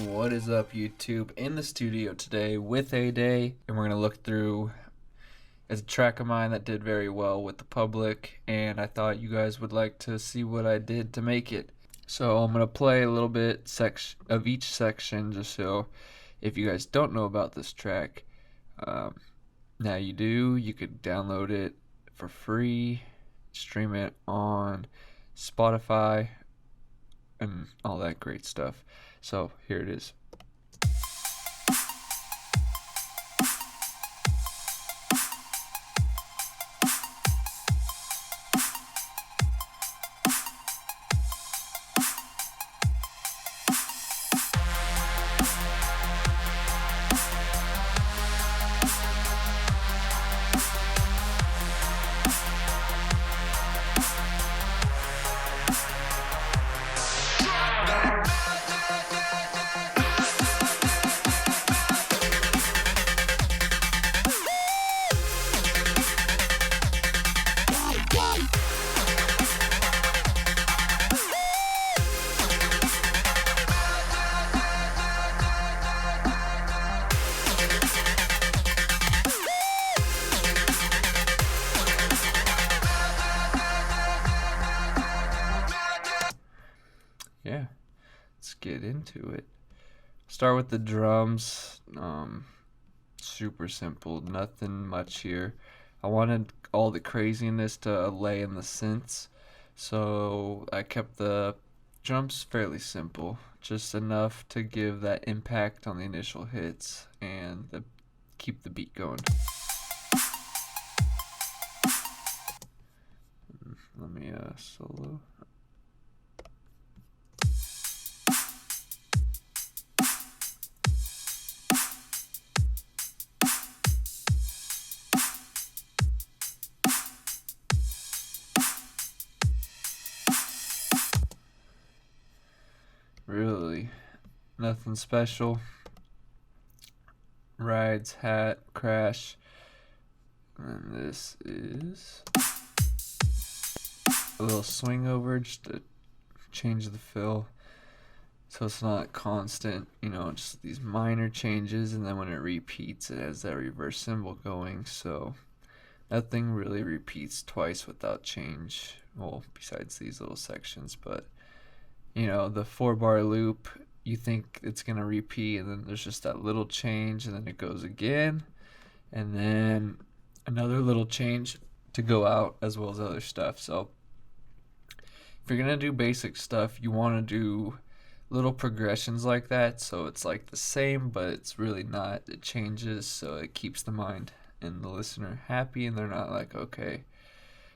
What is up, YouTube? In the studio today with ADAY, and we're going to look through a track of mine that did very well with the public, and I thought you guys would like to see what I did to make it. So I'm going to play a little bit of each section, just so if you guys don't know about this track, now you do. You could download it for free, stream it on Spotify, and all that great stuff. So here it is. Yeah, let's get into it. Start with the drums. Super simple, nothing much here. I wanted all the craziness to lay in the synths, so I kept the drums fairly simple, just enough to give that impact on the initial hits and keep the beat going. Let me solo. Really, nothing special. Rides, hat, crash. And this is a little swing over just to change the fill, so it's not constant, just these minor changes, and then when it repeats it has that reverse cymbal going, so nothing really repeats twice without change, well, besides these little sections. But the 4-bar loop, you think it's gonna repeat, and then there's just that little change, and then it goes again, and then another little change to go out, as well as other stuff. So if you're gonna do basic stuff, you want to do little progressions like that, so it's like the same, but it's really not. It changes, so it keeps the mind and the listener happy, and they're not like, okay,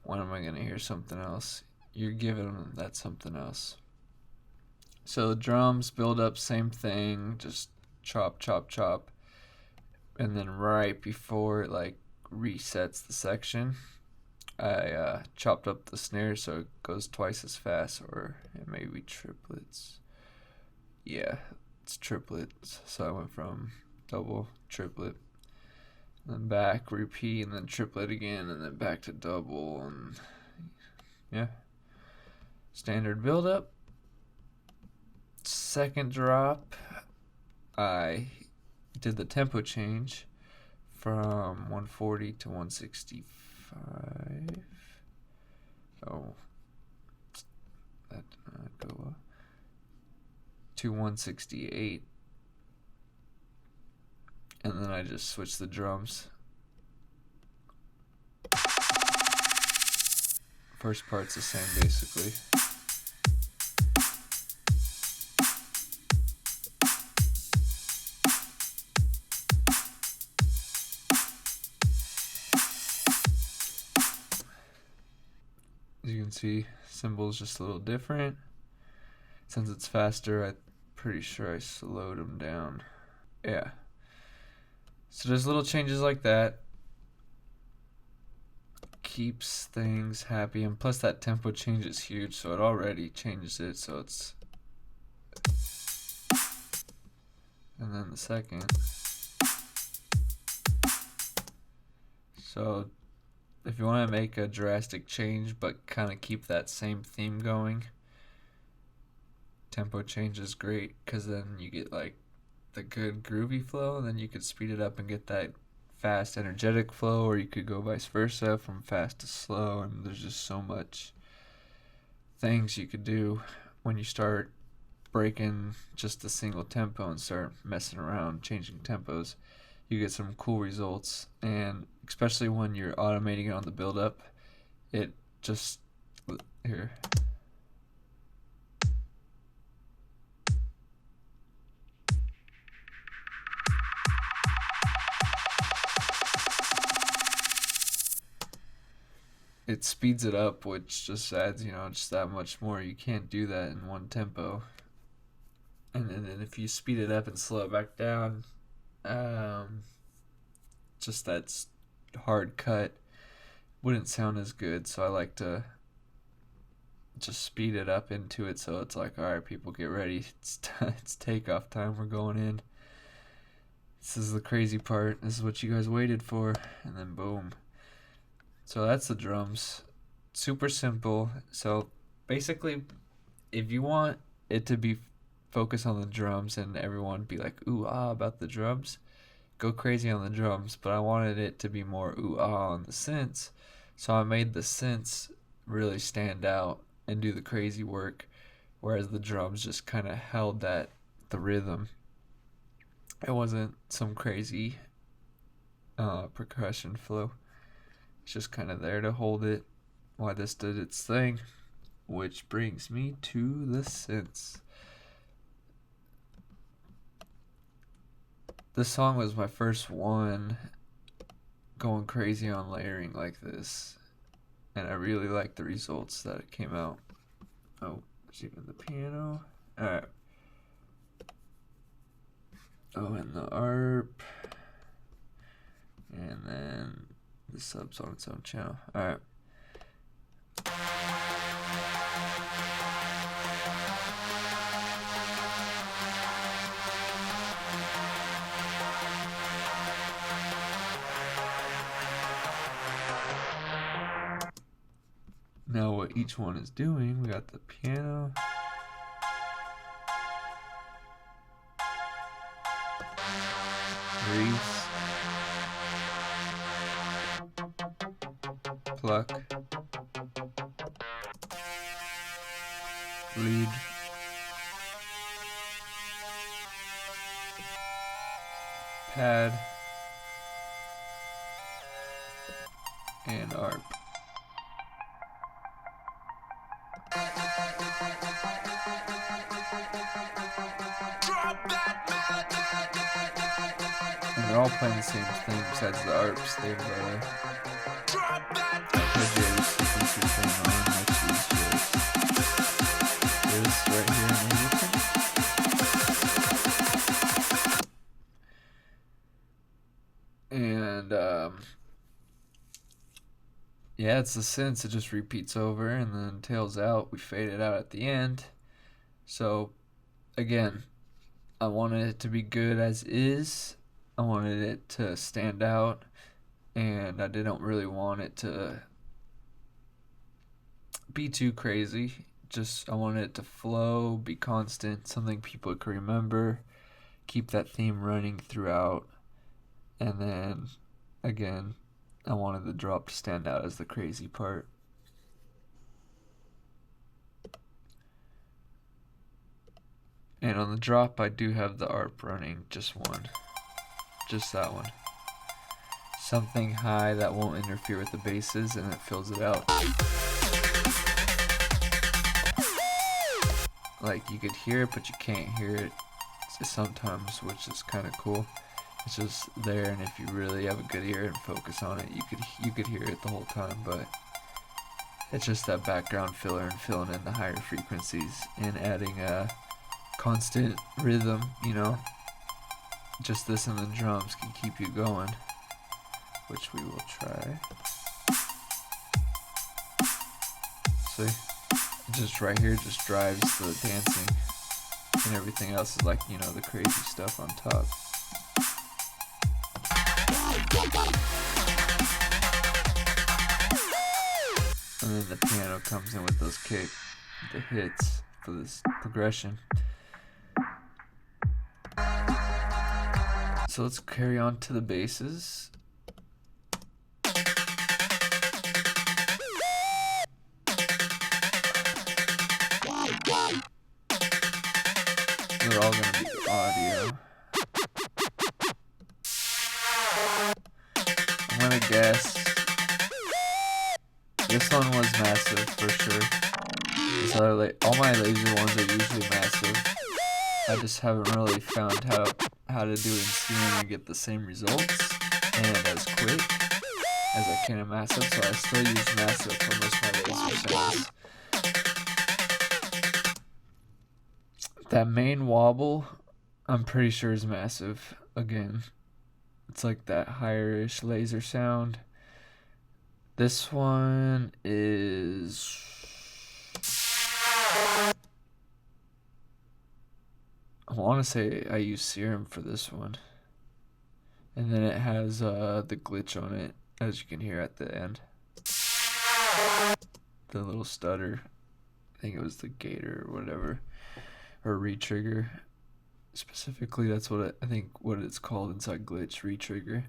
when am I gonna hear something else? You're giving them that something else. So the drums build up, same thing, just chop, chop, chop, and then right before it resets the section, I chopped up the snare so it goes twice as fast, or it may be triplets. Yeah, it's triplets. So I went from double, triplet, then back, repeat, and then triplet again, and then back to double, and yeah, standard build up. Second drop, I did the tempo change from 140 to 165. Oh, that did not go up. To 168. And then I just switched the drums. First part's the same, basically. As you can see, cymbals just a little different. Since it's faster, I'm pretty sure I slowed them down. Yeah. So there's little changes like that. Keeps things happy, and plus that tempo change is huge, so it already changes it, so it's... And then the second. So if you want to make a drastic change but kind of keep that same theme going, tempo change is great because then you get like the good groovy flow, and then you could speed it up and get that fast energetic flow, or you could go vice versa from fast to slow. And there's just so much things you could do when you start breaking just a single tempo and start messing around changing tempos. You get some cool results, and especially when you're automating it on the build up, it just here. It speeds it up, which just adds, just that much more. You can't do that in one tempo. And then if you speed it up and slow it back down, just that hard cut wouldn't sound as good. So I like to just speed it up into it, so it's like, all right, people, get ready. It's takeoff time. We're going in. This is the crazy part. This is what you guys waited for. And then boom. So that's the drums. Super simple. So basically, if you want it to be focused on the drums and everyone be like ooh ah about the drums, go crazy on the drums. But I wanted it to be more ooh ah on the synths, so I made the synths really stand out and do the crazy work, whereas the drums just kind of held the rhythm. It wasn't some crazy percussion flow. It's just kind of there to hold it while this did its thing, which brings me to the synths. This song was my first one going crazy on layering like this, and I really like the results that it came out. Oh, there's even the piano. Alright. Oh, and the ARP. And then the sub's on its own channel. Alright. Now what each one is doing, we got the piano. Reese. Pluck. Lead. Pad. And ARP. And they're all playing the same thing besides the ARPs. They've arpeggiated sequences going on, which is just this right here in Ableton. And yeah, it's the synths. It just repeats over and then tails out. We fade it out at the end. So again, I wanted it to be good as is. I wanted it to stand out, and I didn't really want it to be too crazy. Just I wanted it to flow, be constant, something people could remember, keep that theme running throughout. And then again, I wanted the drop to stand out as the crazy part. And on the drop, I do have the ARP running, just one. Just that one. Something high that won't interfere with the basses, and it fills it out. Like, you could hear it, but you can't hear it sometimes, which is kind of cool. It's just there, and if you really have a good ear and focus on it, you could hear it the whole time. But it's just that background filler and filling in the higher frequencies and adding a constant rhythm, Just this and the drums can keep you going, which we will try. See, just right here just drives the dancing, and everything else is like, the crazy stuff on top. And then the piano comes in with those the hits. for this progression. So let's carry on to the basses. They're all going to be audio. I'm going to guess this one was massive for sure. This other all my laser ones are usually massive. I just haven't really found how to do it in Serum and get the same results and as quick as I can in massive, so I still use massive for most of my laser sounds. That main wobble, I'm pretty sure is massive. Again, it's like that higher-ish laser sound. This one is... I want to say I use Serum for this one. And then it has the glitch on it, as you can hear at the end. The little stutter. I think it was the gator or whatever. Or retrigger. Specifically, that's what I think what it's called inside glitch, retrigger.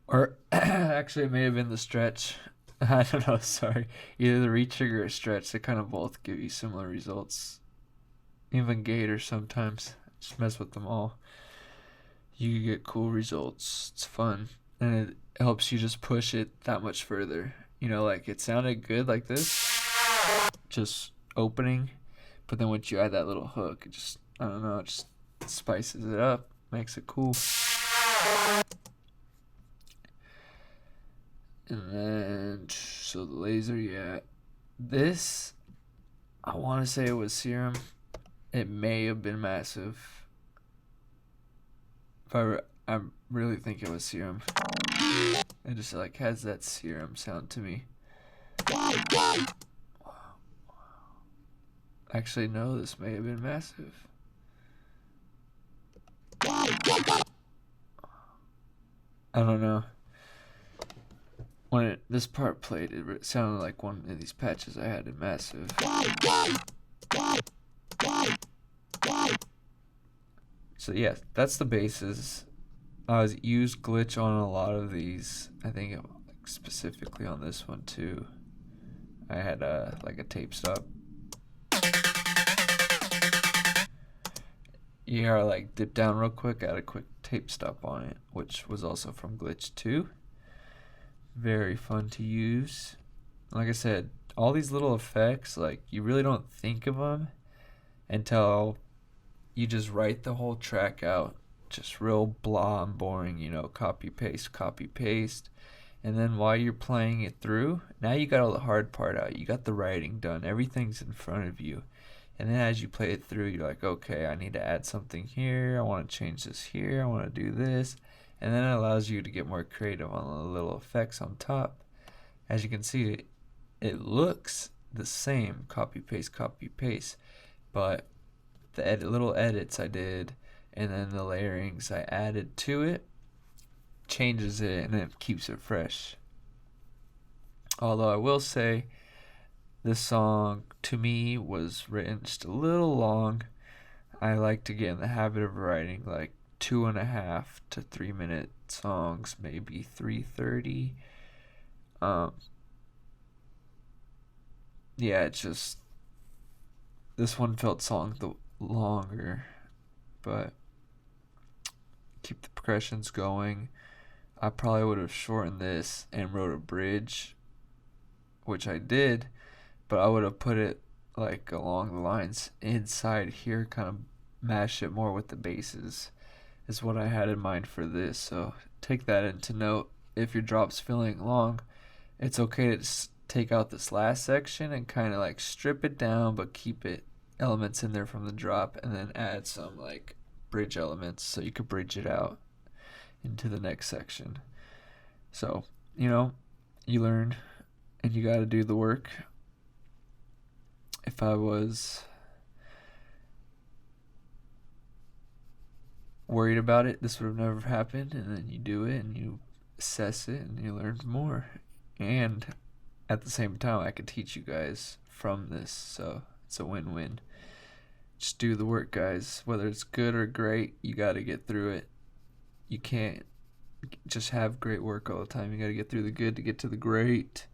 Or actually it may have been the stretch. I don't know, sorry. Either the retrigger or stretch, they kind of both give you similar results. Even gator sometimes. Just mess with them all. You get cool results. It's fun. And it helps you just push it that much further. You know, like it sounded good like this. Just opening. But then once you add that little hook, it just, I don't know, it just spices it up. Makes it cool. And then, so the laser, yeah. This, I want to say it was Serum. It may have been massive. I really think it was Serum. It just like has that Serum sound to me. Actually, no, this may have been massive. I don't know. When this part played, it sounded like one of these patches I had in massive. So yeah, that's the basses. I used glitch on a lot of these. I think specifically on this one too. I had like a tape stop. Yeah, like dip down real quick. I had a quick tape stop on it, which was also from glitch 2. Very fun to use. Like I said, all these little effects, like you really don't think of them until you just write the whole track out. Just real blah and boring, you know, copy paste. And then while you're playing it through, now you got all the hard part out. You got the writing done. Everything's in front of you. And then as you play it through, you're like, okay, I need to add something here. I want to change this here. I want to do this. And then it allows you to get more creative on the little effects on top. As you can see, it looks the same, copy paste. But the little edits I did and then the layerings I added to it changes it and it keeps it fresh. Although I will say this song to me was written just a little long. I like to get in the habit of writing like 2.5 to 3 minute songs, maybe 3:30. Yeah, it's just this one felt longer, but keep the progressions going. I probably would have shortened this and wrote a bridge, which I did, but I would have put it like along the lines inside here, kind of mash it more with the basses is what I had in mind for this. So take that into note. If your drop's feeling long, it's okay to just take out this last section and kind of like strip it down, but keep it elements in there from the drop, and then add some like bridge elements so you could bridge it out into the next section. So, you know, you learn and you got to do the work. If I was worried about it, this would have never happened. And then you do it and you assess it and you learn more. And at the same time, I could teach you guys from this. So It's a win-win. Just do the work, guys. Whether it's good or great, you got to get through it. You can't just have great work all the time. You got to get through the good to get to the great.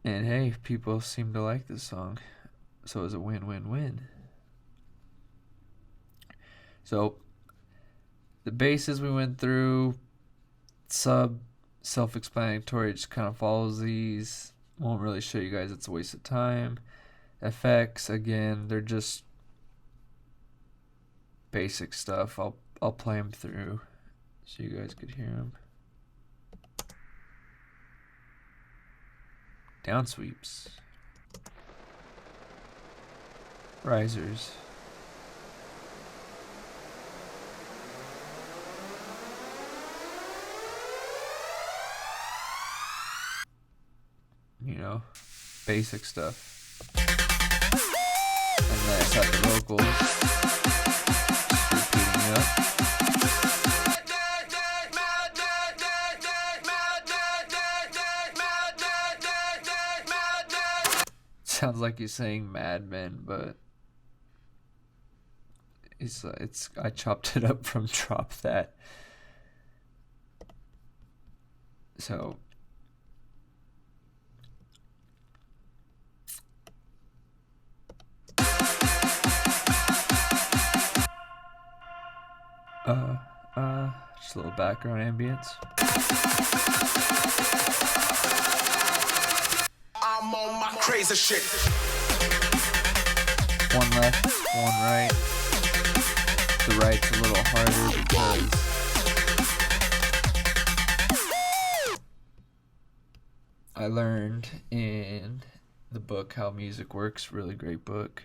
And hey, people seem to like this song, so it's a win-win-win. So the basses we went through, self-explanatory, just kind of follows these. Won't really show you guys, it's a waste of time. Effects, again, they're just basic stuff. I'll play them through so you guys could hear them. Down sweeps, risers, basic stuff. And then I set the vocals, just repeating it up. Sounds like he's saying Mad Men, but I chopped it up from Drop That. So just a little background ambience. I'm on my crazy shit. One left, one right. The right's a little harder because I learned in the book How Music Works, really great book,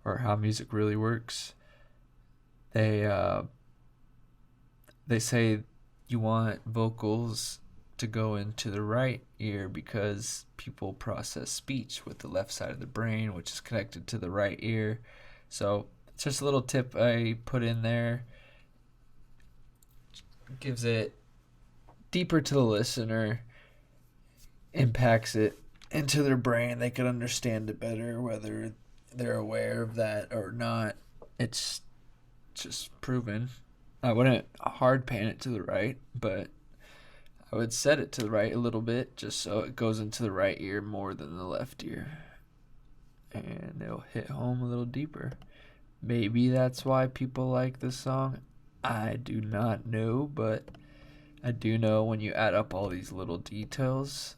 or How Music Really Works. They say you want vocals to go into the right ear because people process speech with the left side of the brain, which is connected to the right ear. So it's just a little tip I put in there. Gives it deeper to the listener, impacts it into their brain. They can understand it better, whether they're aware of that or not. It's just proven. I wouldn't hard pan it to the right, but I would set it to the right a little bit just so it goes into the right ear more than the left ear. And it'll hit home a little deeper. Maybe that's why people like this song. I do not know, but I do know when you add up all these little details,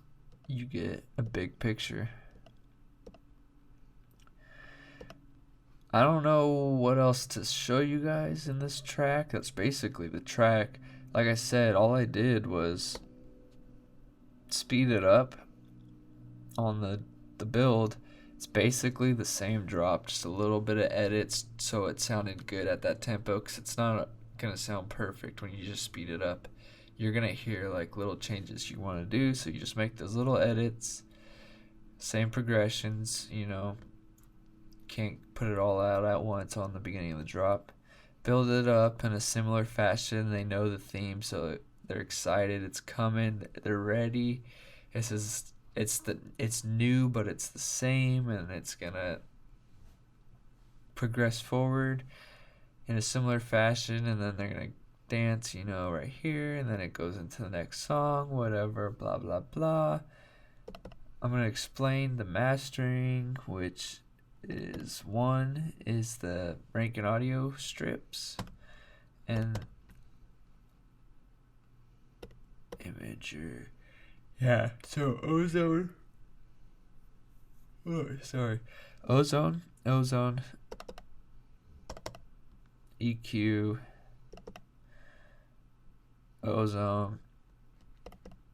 you get a big picture. I don't know what else to show you guys in this track. That's basically the track. Like I said, all I did was speed it up on the build. It's basically the same drop, just a little bit of edits so it sounded good at that tempo, because it's not going to sound perfect when you just speed it up. You're going to hear like little changes you want to do, so you just make those little edits, same progressions, can't put it all out at once on the beginning of the drop. Build it up in a similar fashion. They know the theme, so they're excited. It's coming. They're ready. It's new, but it's the same, and it's gonna progress forward in a similar fashion, and then they're gonna dance, right here, and then it goes into the next song, whatever, blah blah blah. I'm gonna explain the mastering, which is the Rankin Audio strips, and Imager. Yeah, so Ozone, EQ, Ozone,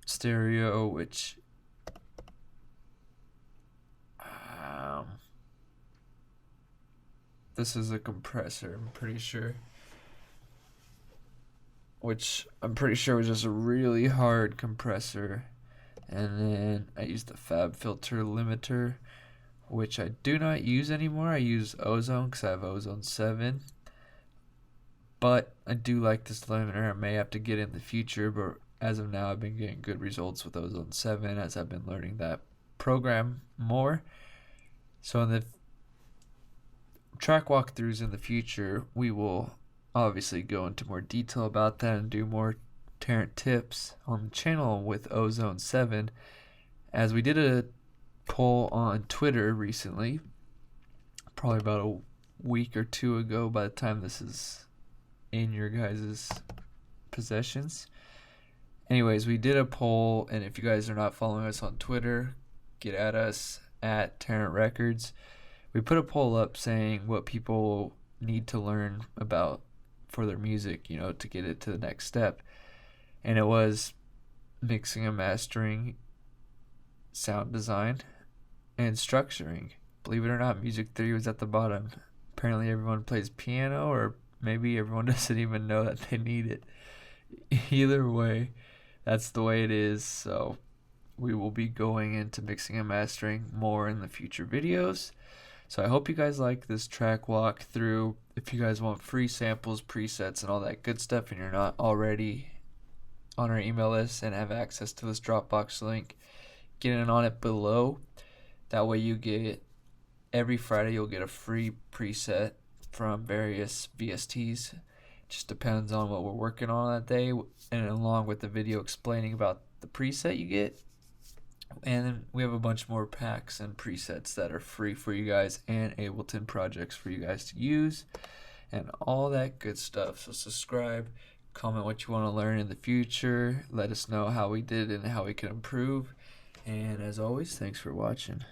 stereo, which this is a compressor, I'm pretty sure. Which I'm pretty sure was just a really hard compressor. And then I used the Fab Filter limiter, which I do not use anymore. I use Ozone because I have Ozone 7. But I do like this limiter. I may have to get in the future, but as of now, I've been getting good results with Ozone 7 as I've been learning that program more. So in the track walkthroughs in the future, we will obviously go into more detail about that and do more Tarant tips on the channel with Ozone 7, as we did a poll on Twitter recently, probably about a week or two ago by the time this is in your guys' possessions. Anyways, we did a poll, and if you guys are not following us on Twitter, get at us at Tarant Records. We put a poll up saying what people need to learn about for their music, to get it to the next step. And it was mixing and mastering, sound design, and structuring. Believe it or not, music theory was at the bottom. Apparently everyone plays piano, or maybe everyone doesn't even know that they need it. Either way, that's the way it is. So we will be going into mixing and mastering more in the future videos. So I hope you guys like this track walkthrough. If you guys want free samples, presets, and all that good stuff, and you're not already on our email list and have access to this Dropbox link, get in on it below. That way you get, every Friday you'll get a free preset from various VSTs. Just depends on what we're working on that day, and along with the video explaining about the preset you get. And then we have a bunch more packs and presets that are free for you guys, and Ableton projects for you guys to use, and all that good stuff. So subscribe, comment what you want to learn in the future, let us know how we did and how we can improve. And as always, thanks for watching.